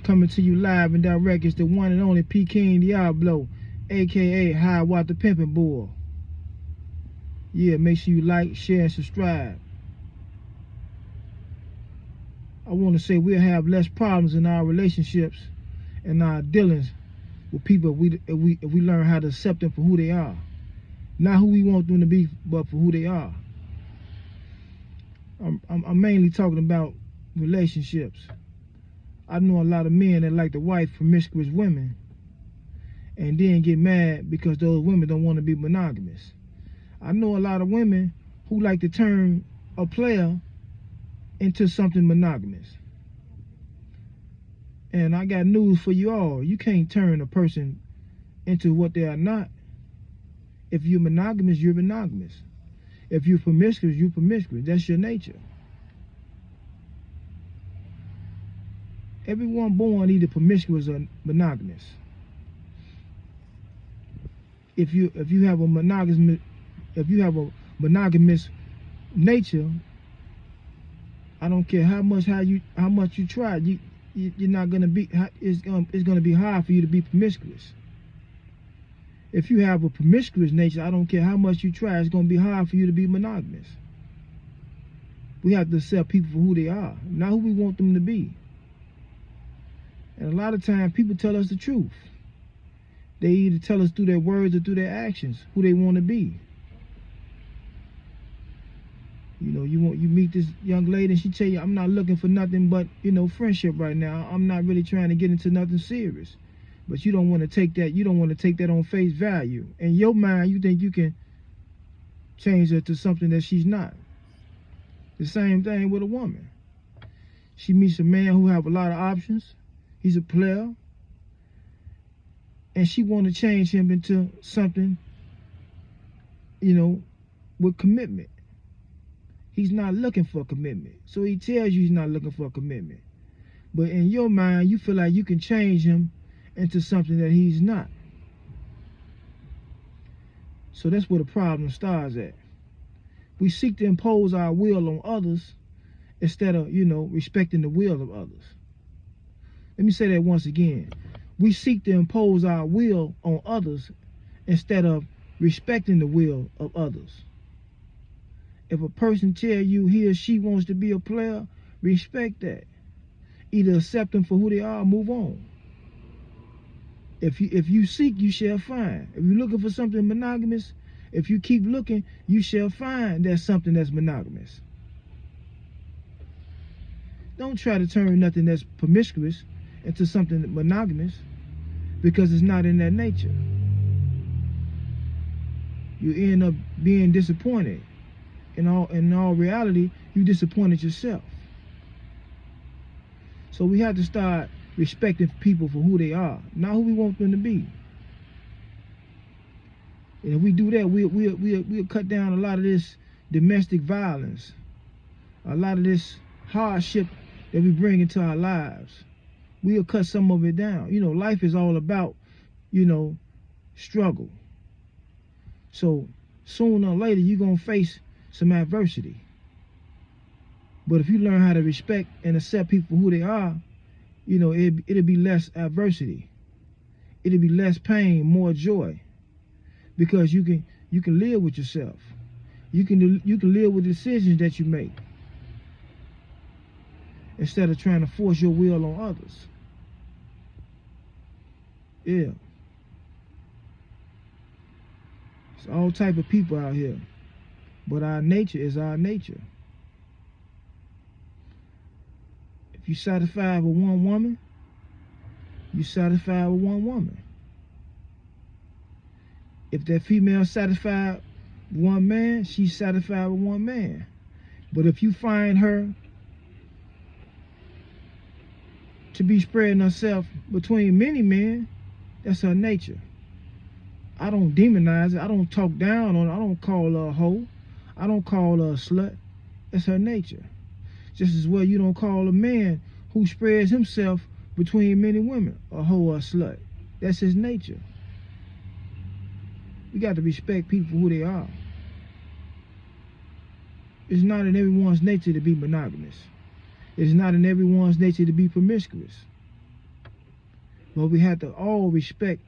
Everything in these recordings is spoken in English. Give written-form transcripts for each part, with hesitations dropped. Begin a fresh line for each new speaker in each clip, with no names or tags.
Coming to you live and direct is the one and only King Deablo, aka High Water Pimpin' Bull. Yeah, make sure you like, share, and subscribe. I want to say we'll have less problems in our relationships and our dealings with people if we learn how to accept them for who they are. Not who we want them to be, but for who they are. I'm mainly talking about relationships. I know a lot of men that like to wife promiscuous women and then get mad because those women don't want to be monogamous. I know a lot of women who like to turn a player into something monogamous. And I got news for you all. You can't turn a person into what they are not. If you're monogamous, you're monogamous. If you're promiscuous, you're promiscuous. That's your nature. Everyone born either promiscuous or monogamous. If you have a monogamous nature, I don't care how much you try, you're not gonna be. It's gonna be hard for you to be promiscuous. If you have a promiscuous nature, I don't care how much you try, it's gonna be hard for you to be monogamous. We have to accept people for who they are, not who we want them to be. And a lot of times people tell us the truth. They either tell us through their words or through their actions who they want to be. You know, you meet this young lady and she tell you, I'm not looking for nothing but, friendship right now. I'm not really trying to get into nothing serious. But you don't want to take that, on face value. In your mind, you think you can change her to something that she's not. The same thing with a woman. She meets a man who have a lot of options. He's a player. And she want to change him into something, with commitment. He's not looking for commitment. So he tells you he's not looking for commitment. But in your mind, you feel like you can change him into something that he's not. So that's where the problem starts at. We seek to impose our will on others instead of, respecting the will of others. Let me say that once again. We seek to impose our will on others instead of respecting the will of others. If a person tell you he or she wants to be a player, respect that. Either accept them for who they are or move on. If you seek, you shall find. If you're looking for something monogamous, if you keep looking, you shall find there's something that's monogamous. Don't try to turn nothing that's promiscuous into something monogamous because it's not in that nature. You end up being disappointed. In all reality, you disappointed yourself. So we have to start respecting people for who they are, not who we want them to be. And if we do that, we'll cut down a lot of this domestic violence, a lot of this hardship that we bring into our lives. We'll cut some of it down. Life is all about, struggle. So sooner or later, you're going to face some adversity. But if you learn how to respect and accept people for who they are, it'll be less adversity. It'll be less pain, more joy. Because you can live with yourself. You can live with decisions that you make instead of trying to force your will on others. Yeah. It's all type of people out here. But our nature is our nature. If you satisfied with one woman, you satisfied with one woman. If that female satisfied with one man, she's satisfied with one man. But if you find her to be spreading herself between many men, that's her nature. I don't demonize it. I don't talk down on her. I don't call her a hoe. I don't call her a slut. That's her nature. Just as well you don't call a man who spreads himself between many women a hoe or a slut. That's his nature. We got to respect people for who they are. It's not in everyone's nature to be monogamous. It's not in everyone's nature to be promiscuous. But we have to all respect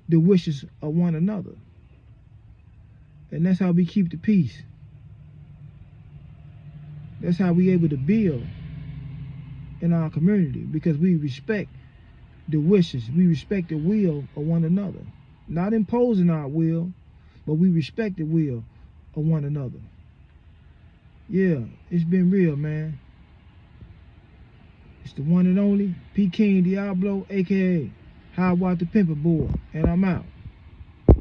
the wishes of one another. And that's how we keep the peace. That's how we able to build in our community, because we respect the wishes, we respect the will of one another. Not imposing our will, but we respect the will of one another. Yeah, it's been real, man. It's the one and only P. King Deablo, aka High Watt the Pimper Boy, and I'm out.